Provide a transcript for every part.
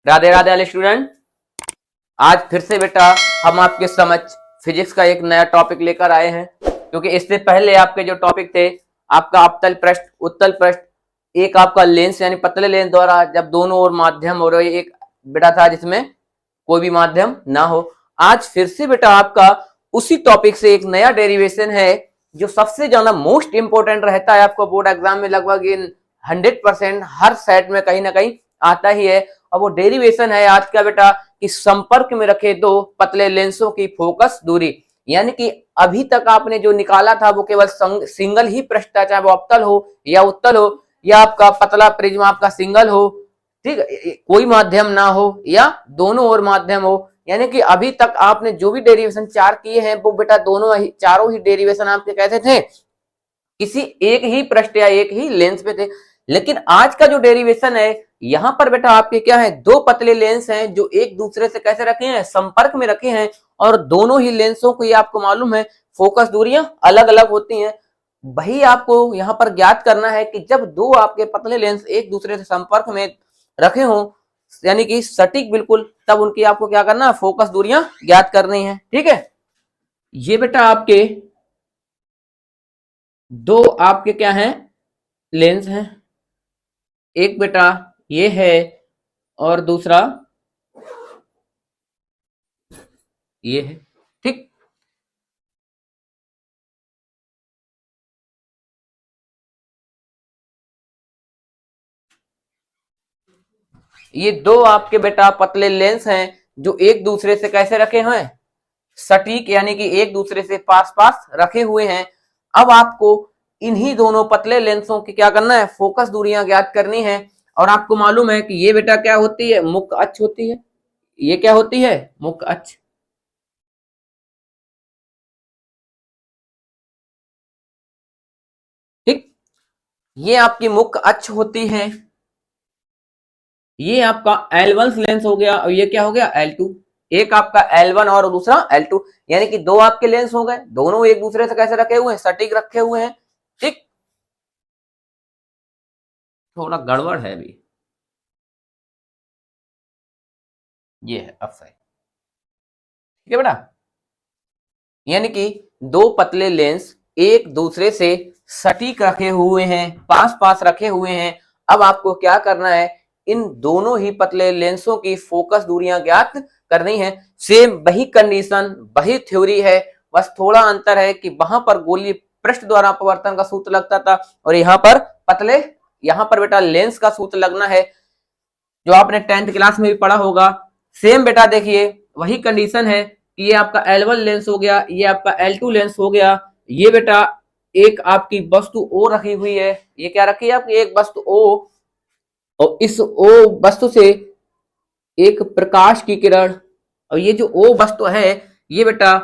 राधे राधे वाले स्टूडेंट। आज फिर से बेटा हम आपके समक्ष फिजिक्स का एक नया टॉपिक लेकर आए हैं, क्योंकि इससे पहले आपके जो टॉपिक थे आपका अवतल पृष्ठ, उत्तल पृष्ठ, एक आपका लेंस यानी पतले लेंस द्वारा जब दोनों ओर माध्यम हो रहे, एक बेटा था जिसमें कोई भी माध्यम ना हो। आज फिर से बेटा आपका उसी टॉपिक से एक नया डेरिवेशन है जो सबसे ज्यादा मोस्ट इंपोर्टेंट रहता है आपको बोर्ड एग्जाम में, लगभग इन 100% हर सेट में कहीं ना कहीं आता ही है। और वो डेरिवेशन है आज का बेटा कि संपर्क में रखे दो पतले लेंसों की फोकस दूरी, यानी कि अभी तक आपने जो निकाला था वो केवल सिंगल ही पृष्ठ था, चाहे वो अवतल हो या उत्तल हो या आपका पतला प्रिज्म आपका सिंगल हो, ठीक है, कोई माध्यम ना हो या दोनों ओर माध्यम हो। यानी कि अभी तक आपने जो भी डेरिवेशन चार किए हैं वो बेटा दोनों ही चारों ही डेरिवेशन आपके कैसे थे, किसी एक ही पृष्ठ या एक ही लेंस पे थे। लेकिन आज का जो डेरिवेशन है यहां पर बेटा आपके क्या है, दो पतले लेंस हैं जो एक दूसरे से कैसे रखे हैं, संपर्क में रखे हैं, और दोनों ही लेंसों को ये आपको मालूम है फोकस दूरियां अलग अलग होती हैं। वही आपको यहां पर ज्ञात करना है कि जब दो आपके पतले लेंस एक दूसरे से संपर्क में रखे हों, यानी कि सटीक बिल्कुल, तब उनकी आपको क्या करना है, फोकस दूरियां ज्ञात करनी है। ठीक है, ये बेटा आपके दो आपके क्या हैं, लेंस हैं, एक बेटा ये है और दूसरा ये है। ठीक, ये दो आपके बेटा पतले लेंस हैं जो एक दूसरे से कैसे रखे हुए हैं, सटीक, यानी कि एक दूसरे से पास पास रखे हुए हैं। अब आपको इन्हीं दोनों पतले लेंसों की क्या करना है, फोकस दूरियां ज्ञात करनी है। और आपको मालूम है कि ये बेटा क्या होती है, मुख्य अक्ष होती है। ये क्या होती है, मुख्य अक्ष। ठीक, ये आपकी मुख्य अक्ष होती है। ये आपका L1 लेंस हो गया और ये क्या हो गया, L2। एक आपका L1 और दूसरा L2, यानी कि दो आपके लेंस हो गए, दोनों एक दूसरे से कैसे रखे हुए हैं, सटीक रखे हुए हैं। ठीक, थोड़ा गड़बड़ है अभी, ये है अब सही। ठीक है बेटा, यानी कि दो पतले लेंस एक दूसरे से सटीक रखे हुए हैं, पास पास रखे हुए हैं। अब आपको क्या करना है, इन दोनों ही पतले लेंसों की फोकस दूरियां ज्ञात करनी है। सेम वही कंडीशन, वही थ्योरी है, बस थोड़ा अंतर है कि वहां पर गोलीय पृष्ठ द्वारा अपवर्तन का सूत्र लगता था और यहाँ पर पतले, यहाँ पर बेटा लेंस का सूत्र लगना है, जो आपने 10th क्लास में भी पढ़ा होगा। सेम बेटा देखिए वही कंडीशन है कि ये आपका L1 लेंस हो गया, ये आपका L2 लेंस हो गया। ये बेटा एक आपकी वस्तु O रखी हुई है, ये क्या रखी है आपकी, एक वस्तु O, और इस O वस्तु से एक प्रकाश की किरण, और ये जो O वस्तु है ये बेटा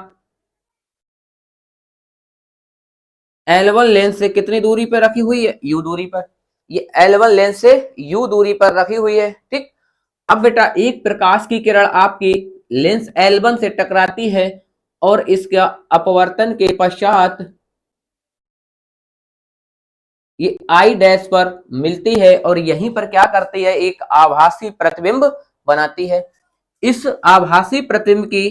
L1 लेंस से कितनी दूरी पर रखी हुई है, U दूरी पर। ये L1 लेंस से U दूरी पर रखी हुई है। ठीक, अब बेटा एक प्रकाश की किरण आपकी लेंस L1 से टकराती है और इसका अपवर्तन के पश्चात ये I डैश पर मिलती है और यहीं पर क्या करती है, एक आभासी प्रतिबिंब बनाती है। इस आभासी प्रतिबिंब की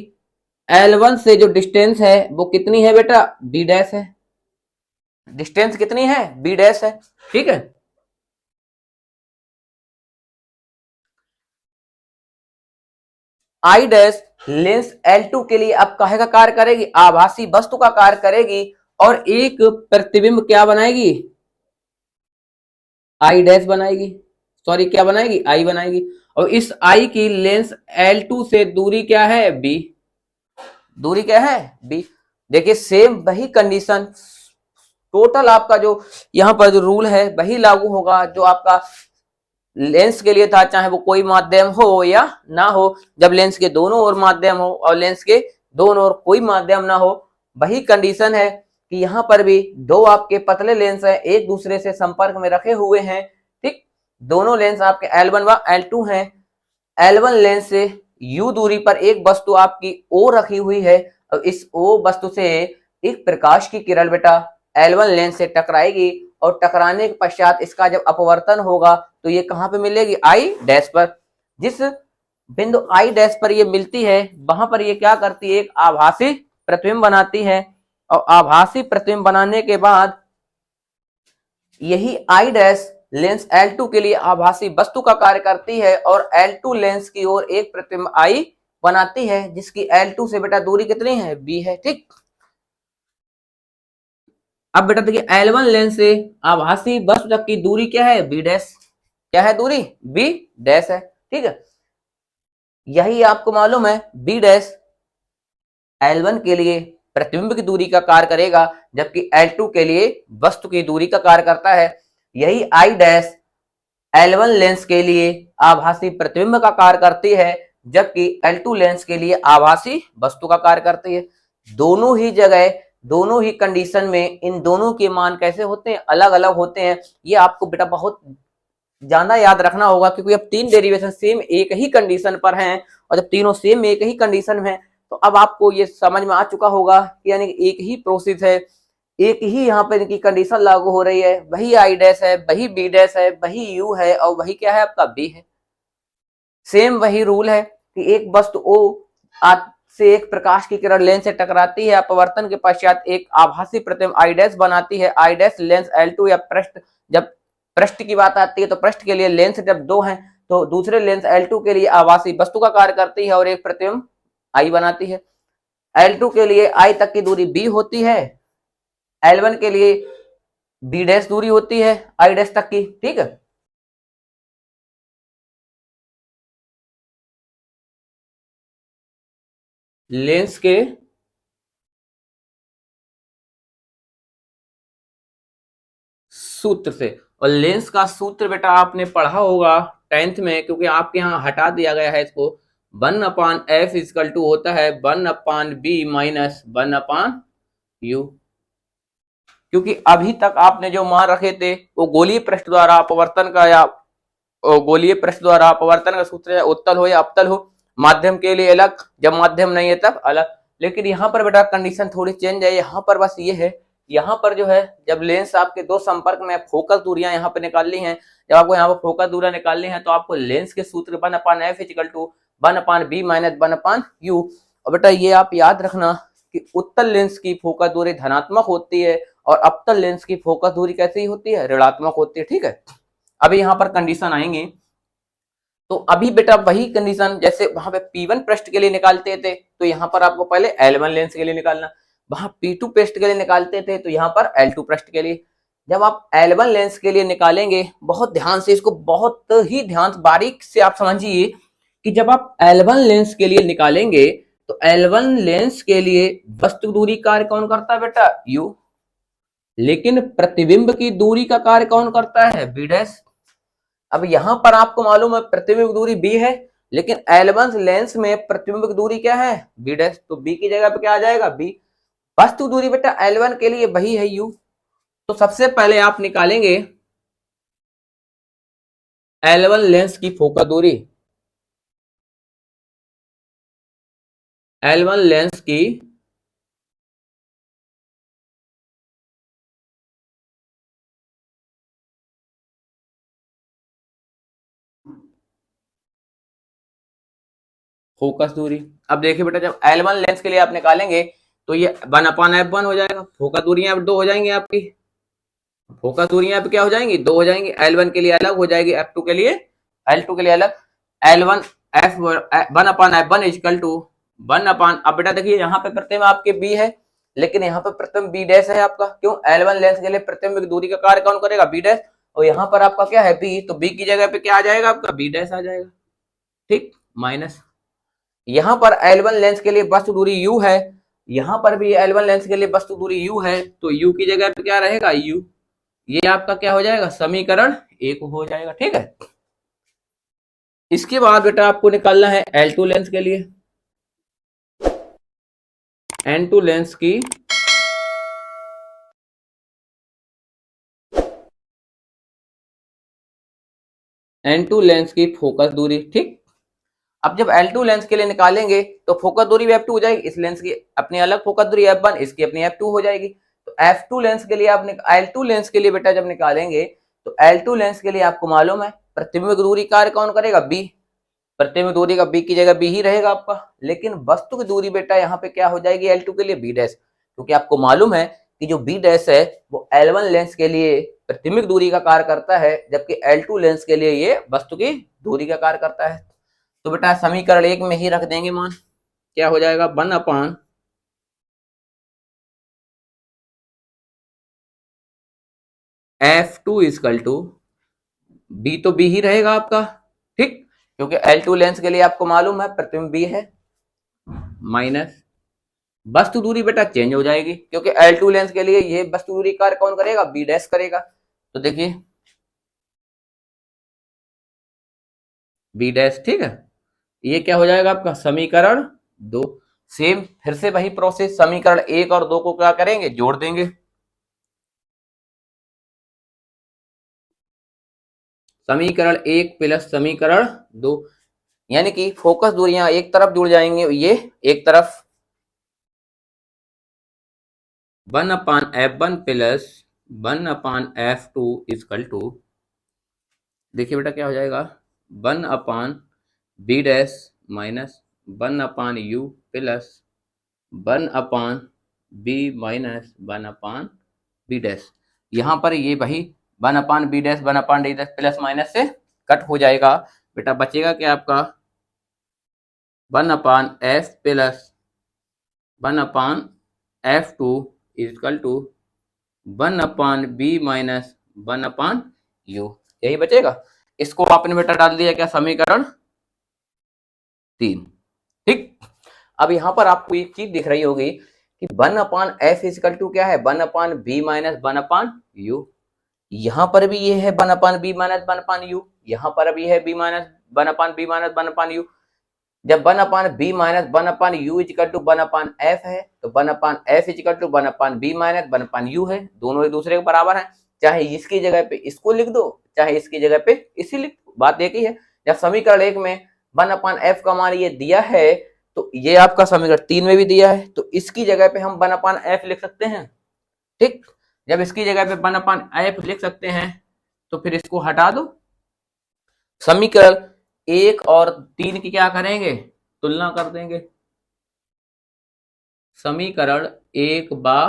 L1 से जो डिस्टेंस है वो कितनी है बेटा, B डैश है। डिस्टेंस कितनी है, B डैश है। ठीक है, आई डैश लेंस L2 के लिए अब काहे का कार्य करेगी, आभासी वस्तु का कार्य करेगी और एक प्रतिबिंब क्या बनाएगी, आई डैश बनाएगी, सॉरी क्या बनाएगी, आई बनाएगी। और इस आई की लेंस L2 से दूरी क्या है, B, दूरी क्या है, B। देखिए सेम वही कंडीशन, टोटल आपका जो यहाँ पर जो रूल है वही लागू होगा जो आपका लेंस के लिए था, चाहे वो कोई माध्यम हो या ना हो। जब लेंस के दोनों ओर माध्यम हो और लेंस के दोनों ओर कोई माध्यम ना हो, वही कंडीशन है कि यहाँ पर भी दो आपके पतले लेंस हैं, एक दूसरे से संपर्क में रखे हुए हैं। ठीक, दोनों लेंस आपके L1 व L2 हैं। L1 लेंस से U दूरी पर एक वस्तु आपकी O रखी हुई है और इस O वस्तु से एक प्रकाश की किरण बेटा L1 लेंस से टकराएगी और टकराने के पश्चात इसका जब अपवर्तन होगा तो ये कहां पे मिलेगी, I डैश पर। जिस बिंदु आई डैश पर ये मिलती है, वहां पर ये क्या करती है, एक आभासी प्रतिबिंब बनाती है, और आभासी प्रतिबिंब बनाने के बाद यही आई डैश लेंस L2 के लिए आभासी वस्तु का कार्य करती है, और L2 लेंस की ओर एक प्रतिबिंब आई बनाती है, जिसकी L2 से बेटा दूरी कितनी है, b है। ठीक, अब बेटा देखिए L1 लेंस से आभासी वस्तु तक की दूरी क्या है, b डैश, क्या है दूरी, b डैश है। ठीक है, यही आपको मालूम है b डैश L1 के लिए प्रतिबिंब की दूरी का कार्य करेगा, जबकि L2 के लिए वस्तु की दूरी का कार्य करता है। यही I डैश L1 लेंस के लिए आभासी प्रतिबिंब का कार्य करती है, जबकि L2 लेंस के लिए आभासी वस्तु का कार्य करती है। दोनों ही जगह, दोनों ही कंडीशन में इन दोनों के मान कैसे होते हैं, अलग अलग होते हैं। ये आपको बेटा बहुत ज्यादा याद रखना होगा, क्योंकि अब तीन डेरिवेशन सेम एक ही कंडीशन पर हैं, और जब तीनों सेम एक ही कंडीशन में, तो अब आपको ये समझ में आ चुका होगा कि यानी एक ही प्रोसेस है, एक ही यहाँ पे इनकी कंडीशन लागू हो रही है, वही आई डैश है, वही बी डैश है, वही यू है, और वही क्या है आपका बी है। सेम वही रूल है कि एक वस्तु ओ से एक प्रकाश की किरण लेंस से टकराती है, अपवर्तन के पश्चात एक आभासी प्रतिबिंब आई डैश बनाती है। आई डैश लेंस L2 या पृष्ठ, जब पृष्ठ की बात आती है तो पृष्ठ के लिए लेंस जब दो हैं, तो दूसरे लेंस L2 के लिए आभासी वस्तु का कार्य करती है और एक प्रतिबिंब आई बनाती है। L2 के लिए आई तक की दूरी b होती है, L1 के लिए b डैश दूरी होती है आई डैश तक की। ठीक है, लेंस के सूत्र से, और लेंस का सूत्र बेटा आपने पढ़ा होगा 10th में, क्योंकि आपके यहाँ हटा दिया गया है इसको। 1/f इजकल टू होता है 1/b माइनस 1/u, क्योंकि अभी तक आपने जो मान रखे थे वो गोलीय पृष्ठ द्वारा अपवर्तन का, या गोलीय पृष्ठ द्वारा अपवर्तन का सूत्र है, उत्तल हो या अवतल हो, माध्यम के लिए अलग, जब माध्यम नहीं है तब अलग। लेकिन यहाँ पर बेटा कंडीशन थोड़ी चेंज है, यहाँ पर बस ये है, यहाँ पर जो है जब लेंस आपके दो संपर्क में, फोकस दूरियां यहाँ पे निकालनी है, जब आपको यहाँ पर फोकस दूरियां निकालनी है, तो आपको लेंस के सूत्र 1/f equal to 1/b minus 1/u। और बेटा ये आप याद रखना कि उत्तल लेंस की फोकस दूरी धनात्मक होती है, और अवतल लेंस की फोकस दूरी कैसी होती है, ऋणात्मक होती है। ठीक है, अभी यहाँ पर कंडीशन आएंगे, तो अभी बेटा वही कंडीशन जैसे वहां पे P1 पृष्ठ के लिए निकालते थे, तो यहाँ पर आपको पहले L1 लेंस के लिए निकालना, वहां P2 पृष्ठ के लिए निकालते थे, तो यहाँ पर L2 पृष्ठ के लिए। जब आप L1 लेंस के लिए निकालेंगे, बहुत ध्यान से इसको, बहुत ही ध्यान बारीक से आप समझिए कि जब आप L1 लेंस के लिए निकालेंगे, तो L1 लेंस के लिए वस्तु दूरी कार्य कौन करता है बेटा, U, लेकिन प्रतिबिंब की दूरी का कार्य कौन करता है, b डैश। अब यहां पर आपको मालूम है प्रतिबिंब की दूरी b है, लेकिन L1 लेंस में प्रतिबिंब की दूरी क्या है, b डैश, तो b की जगह पे क्या आ जाएगा, b। वस्तु दूरी बेटा L1 के लिए वही है u, तो सबसे पहले आप निकालेंगे L1 लेंस की फोकस दूरी, L1 लेंस की फोकस दूरी। अब देखिए बेटा जब L1 लेंस के लिए आप निकालेंगे, तो ये 1/f1 हो जाएगा, फोकस दूरियां अब दो हो जाएंगी आपकी, फोकस दूरियां अब क्या हो जाएंगी, दो हो जाएंगी, L1 के लिए अलग हो जाएगी, F2 के लिए, L2 के लिए अलग। L1 F 1/f1 equal to 1/, अब बेटा देखिए यहाँ पे प्रतिबिंब आपके B है, लेकिन यहाँ पे प्रतिबिंब B डैश है आपका, क्यों, L1 लेंस के लिए प्रतिबिंब की दूरी का कार्य कौन करेगा, B डैश, और यहाँ पर आपका क्या है B, तो B की जगह पे क्या आ जाएगा आपका, B डैश आ जाएगा। ठीक, माइनस यहाँ पर L1 लेंस के लिए वस्तु दूरी U है, यहाँ पर भी L1 लेंस के लिए वस्तु दूरी U है, तो U की जगह पे क्या रहेगा, U। ये आपका क्या हो जाएगा, समीकरण 1 हो जाएगा। ठीक है, इसके बाद बेटा आपको निकालना है L2 लेंस के लिए, N2 लेंस की N2 लेंस की फोकस दूरी। ठीक, अब जब L2 लेंस के लिए निकालेंगे, तो फोकस दूरी भी F2 हो जाएगी, इस लेंस की अपनी अलग फोकस दूरी F1, इसकी अपनी F2 हो जाएगी। तो F2 लेंस के लिए आप L2 लेंस के लिए बेटा जब निकालेंगे, तो L2 लेंस के लिए आपको मालूम है प्रतिबिंब की दूरी कार्य कौन करेगा, B। प्रतिबिंब दूरी का बी की जगह बी ही रहेगा आपका, लेकिन वस्तु की दूरी बेटा यहाँ पे क्या हो जाएगी L2 के लिए बी डैश, क्योंकि आपको मालूम है कि जो बी डैश है वो L1 लेंस के लिए प्रतिबिंब दूरी का कार्य करता है, जबकि L2 लेंस के लिए ये वस्तु की दूरी का कार्य करता है। तो बेटा समीकरण 1 में ही रख देंगे मान, क्या हो जाएगा 1 upon F2 is equal to be, तो बी ही रहेगा आपका, ठीक, क्योंकि L2 लेंस के लिए आपको मालूम है प्रतिबिंब बी है, माइनस वस्तु दूरी बेटा चेंज हो जाएगी, क्योंकि L2 लेंस के लिए ये वस्तु दूरी कार्य कौन करेगा, बी डैश करेगा। तो देखिए बी डैश, ठीक है, ये क्या हो जाएगा आपका समीकरण 2। सेम फिर से वही प्रोसेस, समीकरण 1 और 2 को क्या करेंगे, जोड़ देंगे। समीकरण 1 प्लस समीकरण 2, यानी कि फोकस दूरियां एक तरफ जुड़ जाएंगे, ये एक तरफ 1 upon F1 plus 1 upon F2 is equal to, देखिए बेटा क्या हो जाएगा 1 upon B dash minus 1 upon U plus 1 upon B minus 1 upon B dash. यहाँ पर ये वही 1 upon B dash 1 upon D dash plus minus से कट हो जाएगा, बेटा बचेगा क्या आपका 1 upon F plus 1 upon F2 is equal to 1 upon B minus 1 upon you, यही बचेगा। इसको आपने बेटा डाल दिया क्या समीकरण 3, ठीक। अब यहां पर आपको एक चीज दिख रही होगी कि 1 अपान एफ इजकल टू क्या है 1 upon B minus 1 upon U, यहां पर भी ये है 1 upon B minus 1 upon U, यहां पर भी है B minus 1 upon B minus 1 upon U. जब 1 upon B minus 1 upon U is equal to 1 upon F है, तो 1 upon F is equal to 1 upon B minus 1 upon U है, दोनों एक दूसरे के बराबर हैं, चाहे इसकी जगह पे इसको लिख दो चाहे इसकी जगह पे इसी लिख दो, बात एक ही है। जब समीकरण 1 में 1 अपान एफ का मान ये दिया है, तो ये आपका समीकरण 3 में भी दिया है, तो इसकी जगह पे हम 1 अपान एफ लिख सकते हैं, ठीक। जब इसकी जगह पे 1 अपान एफ लिख सकते हैं, तो फिर इसको हटा दो, समीकरण 1 और 3 की क्या करेंगे, तुलना कर देंगे, समीकरण 1 बा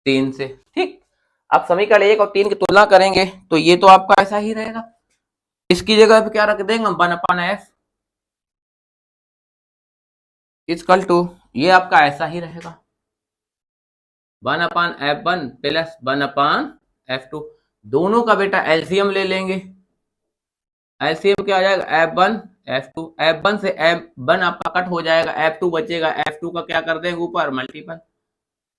3 से, ठीक। अब समीकरण 1 और 3 की तुलना करेंगे तो ये तो आपका ऐसा ही रहेगा, इसकी जगह पे क्या रख देंगे हम 1 अपान एफ इजकल टू, ये आपका ऐसा ही रहेगा 1 upon F1 plus 1 upon F2, दोनों का बेटा एलसीएम ले लेंगे, एलसीएम क्या आ जाएगा F1 F2, F1 से F1 आपका कट हो जाएगा, F2 बचेगा, F2 का क्या कर देंगे ऊपर मल्टीपल,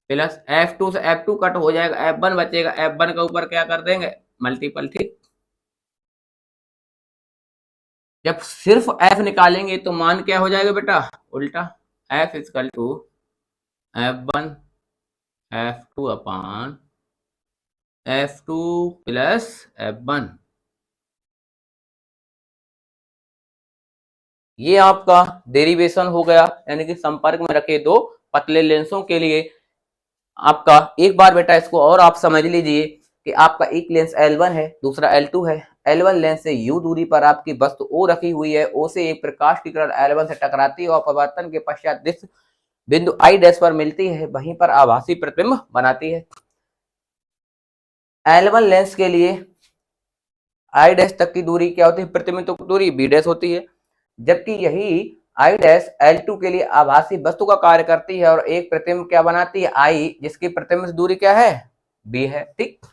प्लस F2 से F2 कट हो जाएगा, F1 बचेगा, F1 का ऊपर क्या कर देंगे मल्टीपल, ठीक। जब सिर्फ F निकालेंगे तो मान क्या हो जाएगा बेटा उल्टा, F is equal to F1 F2 upon F2 plus F1, ये आपका डेरिवेशन हो गया, यानी कि संपर्क में रखे दो पतले लेंसों के लिए आपका। एक बार बेटा इसको और आप समझ लीजिए कि आपका एक लेंस L1 है, दूसरा L2 है, L1 लेंस से U दूरी पर आपकी वस्तु O रखी हुई है, O से एक प्रकाश की किरण L1 से टकराती है और परावर्तन के पश्चात जिस बिंदु I डैश पर मिलती है वहीं पर आभासी प्रतिबिंब बनाती है। L1 लेंस के लिए I डैश तक की दूरी क्या होती है, प्रतिबिंब की दूरी B डैश होती है, जबकि यही I डैश L2 के लिए आभासी वस्तु का कार्य करती है और एक प्रतिबिंब क्या बनाती है I, जिसकी प्रतिबिंब दूरी क्या है B है, ठीक।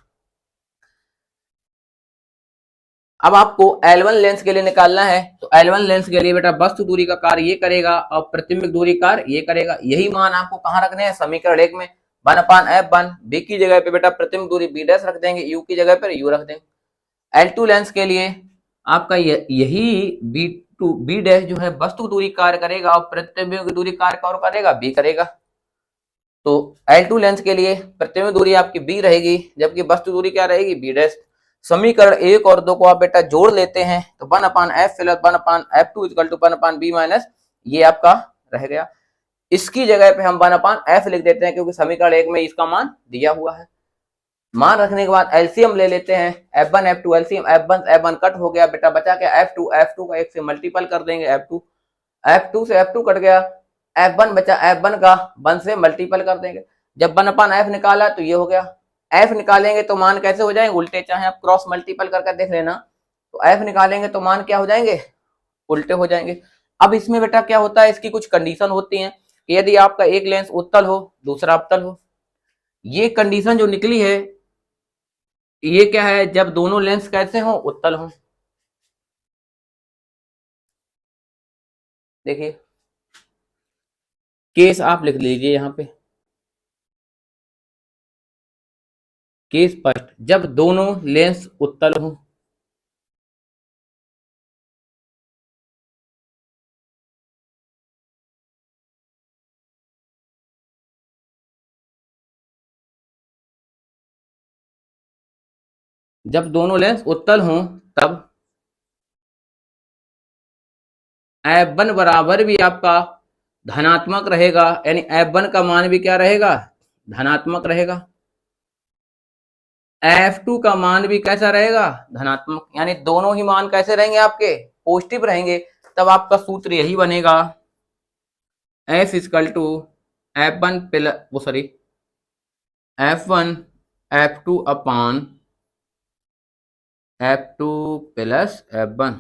अब आपको L1 लेंस के लिए निकालना है, तो L1 लेंस के लिए बेटा वस्तु दूरी का कार्य ये करेगा और प्रतिबिंब दूरी कार्य ये करेगा, यही मान आपको कहाँ रखने हैं समीकरण 1 में 1 अपान F1, B की जगह पे बेटा प्रतिबिंब दूरी B डैश रख देंगे, U की जगह पर U रख देंगे। L2 लेंस के लिए आपका यही B डैश जो है वस्तु दूरी कार्य करेगा और प्रतिबिंब की दूरी कार्य कौन करेगा B करेगा। तो L2 लेंस के लिए प्रतिबिंब दूरी आपकी B रहेगी, जबकि वस्तु दूरी क्या रहेगी B डैश। समीकरण 1 और 2 को आप बेटा जोड़ लेते हैं तो 1 upon F plus 1 upon F2 equal to 1 upon B minus, ये आपका रह गया, इसकी जगह पे हम 1 अपान एफ लिख देते हैं क्योंकि समीकरण 1 में इसका मान दिया हुआ है। मान रखने के बाद एलसीएम ले लेते हैं, F1 F2 LCM F1 cut हो गया बेटा, बचा क्या F2 का 1 से मल्टीपल कर देंगे, F2 से F2 कट गया, F1 बचा, F1 का 1 से मल्टीपल कर देंगे। जब 1/F निकाला तो ये हो गया, F निकालेंगे तो मान कैसे हो जाएंगे उल्टे, चाहे आप क्रॉस मल्टीपल करके देख लेना, तो F निकालेंगे तो मान क्या हो जाएंगे उल्टे हो जाएंगे। अब इसमें बेटा क्या होता है, इसकी कुछ कंडीशन होती हैं कि यदि आपका एक लेंस उत्तल हो दूसरा अवतल हो, ये कंडीशन जो निकली है ये क्या है, जब दोनों लेंस कैसे हो उत्तल हो। देखिए केस आप लिख लीजिए यहां पे, केस फर्स्ट, जब दोनों लेंस उत्तल हो, जब दोनों लेंस उत्तल हों तब F1 बराबर भी आपका धनात्मक रहेगा, यानी F1 का मान भी क्या रहेगा धनात्मक रहेगा, F2 का मान भी कैसा रहेगा धनात्मक, यानी दोनों ही मान कैसे रहेंगे आपके पॉजिटिव रहेंगे। तब आपका सूत्र यही बनेगा F equal to F1 plus वो sorry F1 F2 upon F2 plus F1।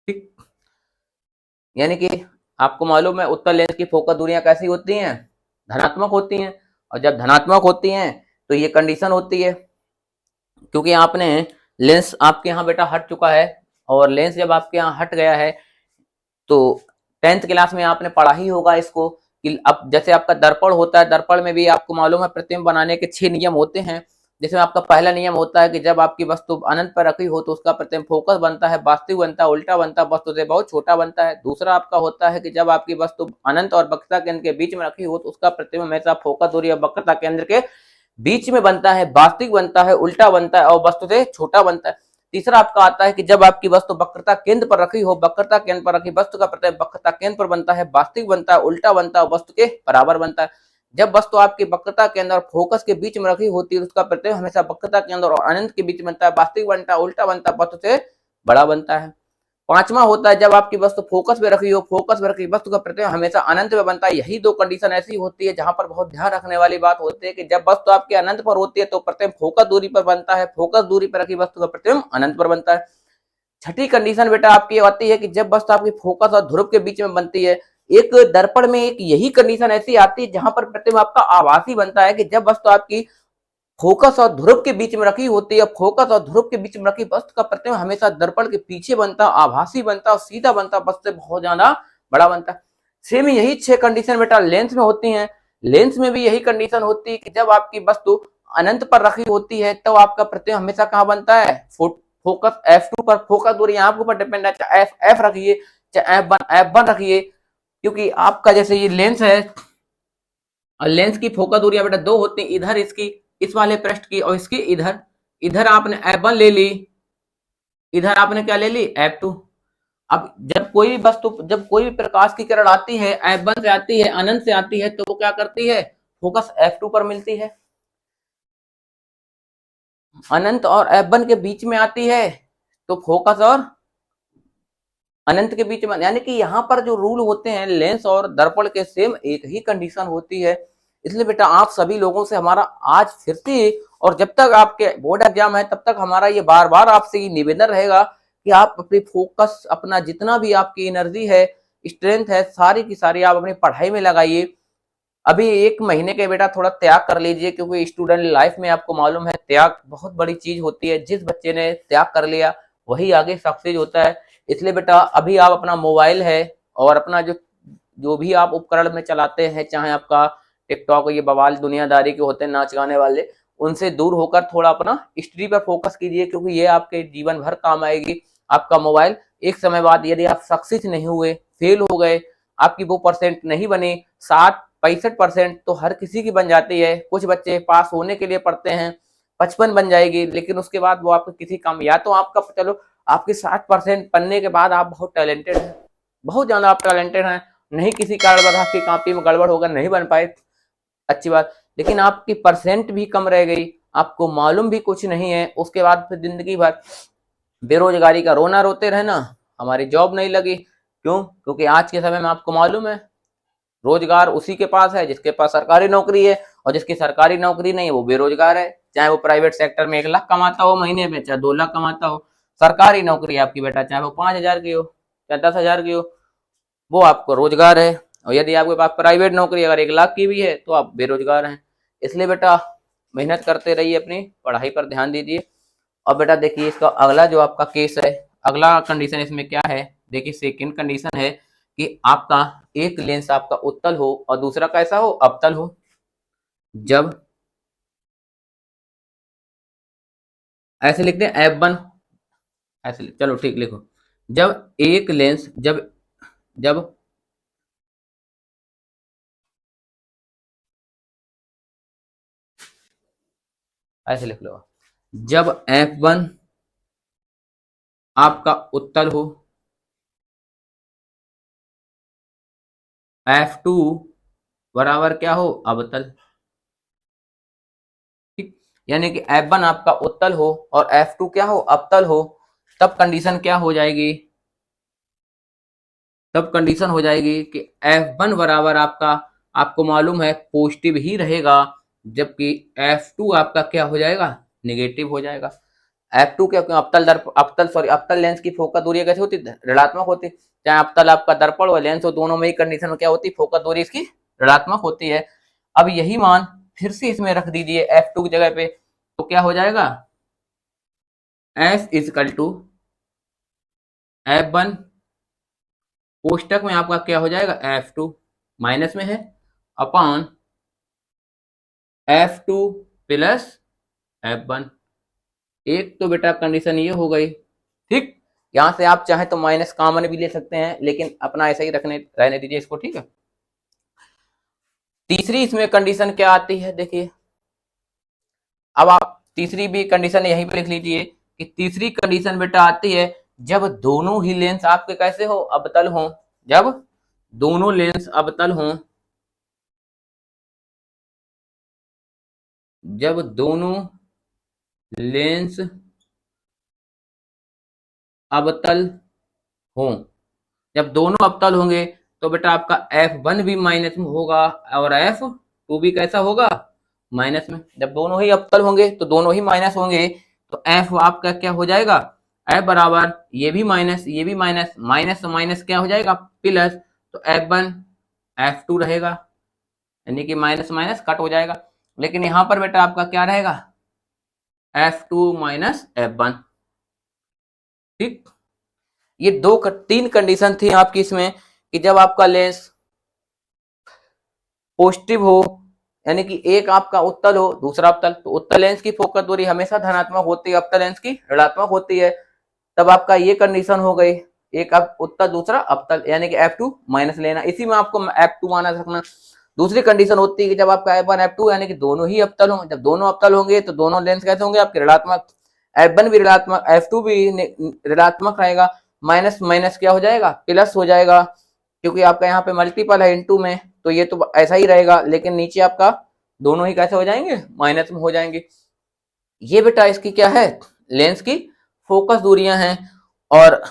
ठीक, यानी कि आपको मालूम है उत्तल लेंस की फोकस दूरियां कैसी होती हैं धनात्मक होती हैं, और जब धनात्मक होती हैं तो ये कंडीशन होती है, क्योंकि आपने लेंस आपके यहाँ बेटा हट चुका है, और लेंस जब आपके यहाँ हट गया है तो 10th क्लास में आपने पढ़ा ही होगा इसको कि अब जैसे आपका दर्पण होता है, दर्पण में भी आपको मालूम है प्रतिबिंब बनाने के 6 नियम होते हैं, जिसमें आपका पहला नियम होता है कि जब आपकी वस्तु अनंत पर रखी हो तो उसका प्रतिबिंब फोकस बनता है, वास्तविक बनता है, उल्टा बनता है, वस्तु से बहुत छोटा बनता है। दूसरा आपका होता है कि जब आपकी वस्तु अनंत और वक्रता केंद्र के बीच में रखी हो तो उसका प्रतिबिंब हमेशा फोकस दूरी और वक्रता केंद्र के बीच में बनता है, वास्तविक बनता है, उल्टा बनता है और वस्तु से छोटा बनता है। तीसरा आपका आता है कि जब आपकी वस्तु वक्रता केंद्र पर रखी हो, वक्रता केंद्र पर रखी वस्तु का प्रतिबिंब वक्रता केंद्र पर बनता है, वास्तविक बनता है, उल्टा बनता है, वस्तु के बराबर बनता है। जब वस्तु आपकी वक्रता केंद्र और फोकस के बीच में रखी होती है उसका प्रतिबिंब हमेशा वक्रता केंद्र और अनंत के बीच बनता है, वास्तविक बनता है, उल्टा बनता है, वस्तु से बड़ा बनता है। पांचवा होता है जब आपकी वस्तु फोकस में रखी हो, फोकस में रखी वस्तु का प्रतिबिंब हमेशा अनंत में बनता है। यही दो कंडीशन ऐसी होती है जहां पर बहुत ध्यान रखने वाली बात होती है कि जब वस्तु आपके अनंत पर होती है तो प्रतिबिंब फोकस दूरी पर बनता है, फोकस दूरी पर रखी वस्तु का प्रतिबिंब अनंत पर बनता है। छठी कंडीशन बेटा आपकी आती है कि जब वस्तु आपकी फोकस और ध्रुव के बीच में बनती है, एक दर्पण में एक यही कंडीशन ऐसी आती है जहां पर प्रतिबिंब आपका आभासी बनता है कि जब वस्तु आपकी फोकस और ध्रुव के बीच में रखी होती है, फोकस और ध्रुव के बीच में रखी वस्तु का प्रतिबिंब हमेशा दर्पण के पीछे बनता, आभासी बनता और सीधा बनता, वस्तु से बहुत ज्यादा बड़ा बनता। सेम यही 6 कंडीशन बेटा लेंस में होती हैं। लेंस में भी यही कंडीशन होती है कि जब आपकी वस्तु अनंत पर रखी होती है तो आपका प्रतिबिंब हमेशा कहां बनता है फोकस F2 पर, फोकस दूरी आपके ऊपर डिपेंड है, चाहे F रखिए चाहे F1 रखिए, क्योंकि आपका जैसे ये लेंस है और लेंस की फोकस दूरियां बेटा 2 होती है, इधर इसकी इस वाले पृष्ठ की और इसकी इधर, इधर आपने F1 ले ली, इधर आपने क्या ले ली F2। अब जब कोई भी वस्तु, जब कोई भी प्रकाश की किरण आती है F1 से आती है, अनंत से आती है, तो वो क्या करती है फोकस F2 पर मिलती है, अनंत और F1 के बीच में आती है तो फोकस और अनंत के बीच में, यानी कि यहाँ पर जो रूल होते हैं लेंस और दर्पण के सेम एक ही कंडीशन होती है। इसलिए बेटा आप सभी लोगों से हमारा आज फिर से, और जब तक आपके बोर्ड एग्जाम है तब तक हमारा ये बार बार आपसे ये निवेदन रहेगा कि आप अपनी फोकस, अपना जितना भी आपकी एनर्जी है, स्ट्रेंथ है, सारी की सारी आप अपनी पढ़ाई में लगाइए। अभी 1 महीने के बेटा थोड़ा त्याग कर लीजिए, क्योंकि स्टूडेंट लाइफ में आपको मालूम है त्याग बहुत बड़ी चीज होती है। जिस बच्चे ने त्याग कर लिया वही आगे सक्सेस होता है। इसलिए बेटा अभी आप अपना मोबाइल है और अपना जो जो भी आप उपकरण में चलाते हैं, चाहे आपका टिकटॉक, ये बवाल दुनियादारी के होते हैं नाच गाने वाले, उनसे दूर होकर थोड़ा अपना स्टडी पर फोकस कीजिए, क्योंकि ये आपके जीवन भर काम आएगी। आपका मोबाइल एक समय बाद यदि आप सक्सेस नहीं हुए, फेल हो गए, आपकी वो परसेंट नहीं बनी 60-65%, तो हर किसी की बन जाती है। कुछ बच्चे पास होने के लिए पढ़ते हैं 55 बन जाएगी, लेकिन उसके बाद वो आपको किसी काम, या तो आपका चलो आपके 60% पढ़ने के बाद आप बहुत टैलेंटेड हैं, बहुत ज्यादा आप टैलेंटेड हैं, नहीं किसी कारणवश आपकी कॉपी में गड़बड़ होगा, नहीं बन पाए, अच्छी बात, लेकिन आपकी परसेंट भी कम रह गई, आपको मालूम भी कुछ नहीं है, उसके बाद फिर जिंदगी भर बेरोजगारी का रोना रोते रहना, हमारी जॉब नहीं लगी। क्यों? क्योंकि आज के समय में आपको मालूम है रोजगार उसी के पास है जिसके पास सरकारी नौकरी है, और जिसकी सरकारी नौकरी नहीं है वो बेरोजगार है। चाहे वो प्राइवेट सेक्टर में 1 लाख कमाता हो महीने में, चाहे 2 लाख कमाता हो, सरकारी नौकरी आपकी बेटा चाहे वो 5,000 की हो चाहे 10,000 की हो, वो आपको रोजगार है। और यदि आपके पास प्राइवेट नौकरी अगर 1 लाख की भी है तो आप बेरोजगार हैं। इसलिए बेटा मेहनत करते रहिए, अपनी पढ़ाई पर ध्यान दीजिए। और बेटा देखिए इसका अगला जो आपका केस है, अगला कंडीशन इसमें क्या है, देखिए सेकंड कंडीशन है कि आपका एक लेंस आपका उत्तल हो और दूसरा कैसा हो, अवतल हो। जब ऐसे लिखते हैं F1, ऐसे चलो ठीक लिखो, जब एक लेंस जब जब ऐसे लिख लो, जब F1 आपका उत्तल हो, F2 बराबर क्या हो, अवतल। ठीक, यानी कि F1 आपका उत्तल हो और F2 क्या हो, अवतल हो, तब कंडीशन क्या हो जाएगी, तब कंडीशन हो जाएगी कि F1 बराबर आपका, आपको मालूम है पॉजिटिव ही रहेगा, जबकि F2 आपका क्या हो जाएगा, नेगेटिव हो जाएगा। F2 क्या, क्यों, अवतल लेंस की फोकस दूरी कैसे होती है, ऋणात्मक होती है। चाहे अवतल आपका दर्पण और लेंस हो, दोनों में ही कंडीशन में क्या होती है, फोकस दूरी इसकी ऋणात्मक होती है। अब यही मान फिर से इसमें रख दीजिए F2 की जगह पे, तो क्या हो जाएगा, S इजकल टू F1 कोष्टक में आपका क्या हो जाएगा, F2 माइनस में है, अपॉन F2 प्लस F1। एक तो बेटा कंडीशन ये हो गई। ठीक, यहां से आप चाहे तो माइनस कॉमन भी ले सकते हैं, लेकिन अपना ऐसा ही रहने दीजिए इसको। ठीक है, तीसरी इसमें कंडीशन क्या आती है, देखिए अब आप तीसरी भी कंडीशन यहीं पे लिख लीजिए कि तीसरी कंडीशन बेटा आती है जब दोनों ही लेंस आपके कैसे हो, अवतल हो। जब दोनों लेंस अवतल हो, जब दोनों लेंस अवतल हो, जब दोनों अवतल होंगे तो बेटा आपका F1 भी माइनस में होगा और F2 भी कैसा होगा, माइनस में। जब दोनों ही अवतल होंगे तो दोनों ही माइनस होंगे, तो F आपका क्या हो जाएगा, F बराबर ये भी माइनस ये भी माइनस, माइनस से माइनस क्या हो जाएगा, प्लस, तो F1 F2 रहेगा, यानी कि माइनस माइनस कट हो जाएगा। लेकिन यहां पर बेटा आपका क्या रहेगा, F2 माइनस F1। ठीक, ये तीन कंडीशन थी आपकी इसमें कि जब आपका लेंस पॉजिटिव हो, यानी कि एक आपका उत्तल हो दूसरा अवतल, तो उत्तल लेंस की फोकस दूरी हमेशा धनात्मक होती है, अवतल लेंस की ऋणात्मक होती है। तब आपका ये कंडीशन हो गई, एक उत्तल दूसरा अवतल, यानी कि F2 माइनस लेना, इसी में आपको F2 माना रखना। दूसरी कंडीशन होती है कि जब आपका F1 F2 यानी कि दोनों ही अवतल हों, जब दोनों अवतल होंगे तो दोनों लेंस कैसे होंगे आपके, ऋणात्मक। F1 भी ऋणात्मक, F2 भी ऋणात्मक रहेगा, माइनस माइनस क्या हो जाएगा, प्लस हो जाएगा, क्योंकि आपका यहाँ पे मल्टीपल है इनटू में, तो ये तो ऐसा ही रहेगा, लेकिन नीचे आपका दोनों ही कैसे हो जाएंगे, माइनस में हो जाएंगे। ये बेटा इसकी क्या है, लेंस की फोकस दूरियां हैं। और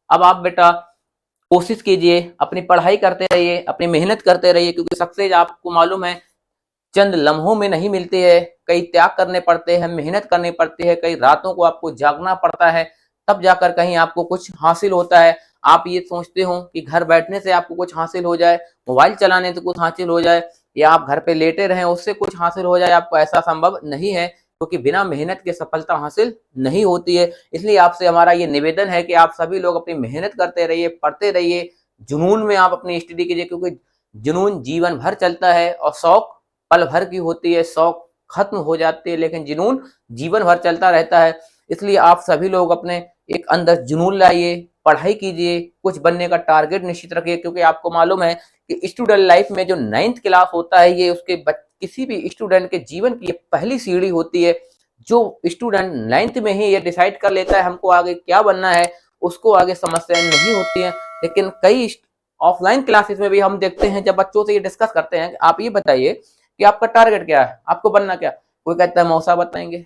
अब आप बेटा कोशिश कीजिए, अपनी पढ़ाई करते रहिए, अपनी मेहनत करते रहिए, क्योंकि सक्सेस आपको मालूम है चंद लम्हों में नहीं मिलती है, कई त्याग करने पड़ते हैं, मेहनत करनी पड़ती है, कई रातों को आपको जागना पड़ता है, तब जाकर कहीं आपको कुछ हासिल होता है। आप ये सोचते हो कि घर बैठने से आपको कुछ हासिल हो जाए, मोबाइल चलाने से कुछ हासिल हो जाए, या आप घर पे लेटे रहें उससे कुछ हासिल हो जाए, आपको ऐसा संभव नहीं है, क्योंकि बिना मेहनत के सफलता हासिल नहीं होती है। इसलिए आपसे हमारा ये निवेदन है कि आप सभी लोग अपनी मेहनत करते रहिए, पढ़ते रहिए, जुनून में आप अपनी स्टडी कीजिए, क्योंकि जुनून जीवन भर चलता है और शौक पल भर की होती है, शौक खत्म हो जाती है, लेकिन जुनून जीवन भर चलता रहता है। इसलिए आप सभी लोग अपने एक अंदर जुनून लाइए, पढ़ाई कीजिए, कुछ बनने का टारगेट निश्चित रखिए, क्योंकि आपको मालूम है कि स्टूडेंट लाइफ में जो 9th क्लास होता है, ये उसके किसी भी स्टूडेंट के जीवन की पहली सीढ़ी होती है। जो स्टूडेंट 9th में ही ये डिसाइड कर लेता है हमको आगे क्या बनना है, उसको आगे समस्याएं नहीं होती हैं। लेकिन कई ऑफलाइन क्लासेस में भी हम देखते हैं, जब बच्चों से ये डिस्कस करते हैं कि आप ये बताइए कि आपका टारगेट क्या है, आपको बनना क्या, कोई कहता है मौसा बताएंगे,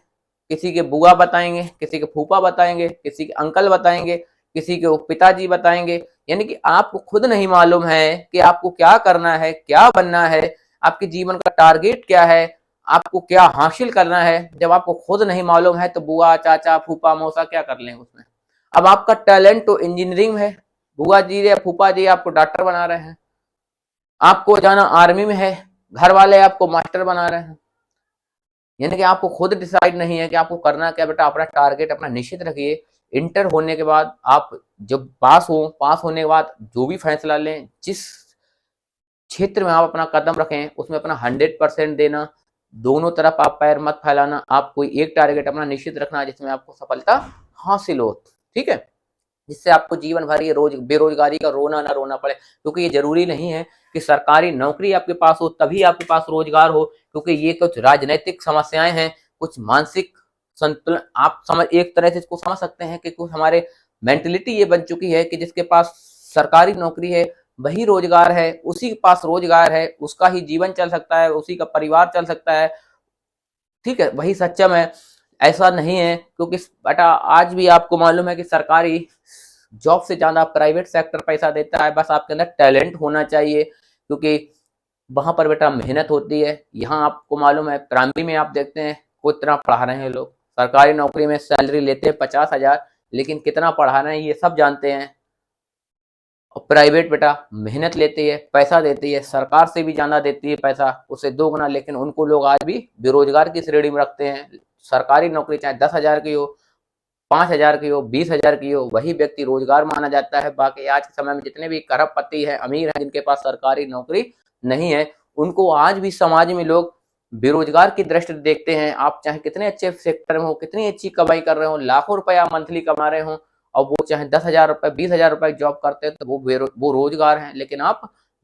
किसी के बुआ बताएंगे, किसी के फूफा बताएंगे, किसी के अंकल बताएंगे, किसी के पिताजी बताएंगे। यानी कि आपको खुद नहीं मालूम है कि आपको क्या करना है, क्या बनना है, आपके जीवन का टारगेट क्या है, आपको क्या हासिल करना है। जब आपको खुद नहीं मालूम है तो बुआ, चाचा, फूफा, मौसा क्या कर लेंगे उसमें। अब आपका टैलेंट तो इंजीनियरिंग में है, बुआ जी या फूफा जी आपको डॉक्टर बना रहे हैं, आपको जाना आर्मी में है, घर वाले आपको मास्टर बना रहे हैं। यानी कि आपको खुद डिसाइड नहीं है कि आपको करना क्या। बेटा अपना टारगेट अपना निश्चित रखिए। इंटर होने के बाद आप जब पास होने के बाद जो भी फैसला लें, जिस क्षेत्र में आप अपना कदम रखें उसमें अपना 100% देना, दोनों तरफ आप पैर मत फैलाना। आप कोई एक टारगेट अपना निश्चित रखना जिसमें आपको सफलता हासिल हो, ठीक है, जिससे आपको जीवन भर ये बेरोजगारी का रोना ना रोना पड़े। क्योंकि ये जरूरी नहीं है कि सरकारी नौकरी आपके पास हो तभी आपके पास रोजगार हो, क्योंकि ये कुछ राजनीतिक समस्याएं हैं, कुछ मानसिक संतुलन आप समझ एक तरह से इसको समझ सकते हैं कि कुछ हमारे मेंटेलिटी ये बन चुकी है कि जिसके पास सरकारी नौकरी है वही रोजगार है, उसी के पास रोजगार है, उसका ही जीवन चल सकता है, उसी का परिवार चल सकता है, ठीक है, वही सक्षम है। ऐसा नहीं है, क्योंकि बेटा आज भी आपको मालूम है कि सरकारी जॉब से ज्यादा प्राइवेट सेक्टर पैसा देता है। बस आपके अंदर टैलेंट होना चाहिए, क्योंकि वहां पर बेटा मेहनत होती है। यहाँ आपको मालूम है प्राइमरी में आप देखते हैं कितना पढ़ा रहे हैं लोग, सरकारी नौकरी में सैलरी लेते हैं 50,000, लेकिन कितना पढ़ा रहे हैं ये सब जानते हैं। और प्राइवेट बेटा मेहनत लेती है, पैसा देती है, सरकार से भी ज्यादा देती है पैसा, उससे 2 गुना, लेकिन उनको लोग आज भी बेरोजगार की श्रेणी में रखते हैं। सरकारी नौकरी चाहे 10,000 की हो, 5,000 की हो, 20,000 की हो, वही व्यक्ति रोजगार माना जाता है। बाकी आज के समय में जितने भी खरबपति है, अमीर हैं, जिनके पास सरकारी नौकरी नहीं है, उनको आज भी समाज में लोग बेरोजगार की दृष्टि देखते हैं। आप चाहे कितने अच्छे सेक्टर में हो, कितनी अच्छी कमाई कर रहे हो, लाखों रुपया मंथली कमा रहे हो, और वो चाहे 10,000 रुपए, 20,000 रुपए जॉब करते हैं, तो वो रोजगार हैं, लेकिन आप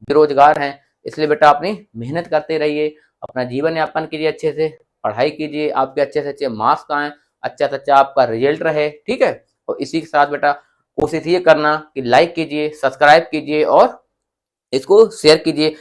बेरोजगार हैं। इसलिए बेटा अपनी मेहनत करते रहिए, अपना जीवन यापन कीजिए, अच्छे से पढ़ाई कीजिए, आपके अच्छे से अच्छे मार्क्स आए, अच्छा से अच्छा आपका रिजल्ट रहे, ठीक है। और इसी के साथ बेटा कोशिश ये करना कि लाइक कीजिए, सब्सक्राइब कीजिए और इसको शेयर कीजिए।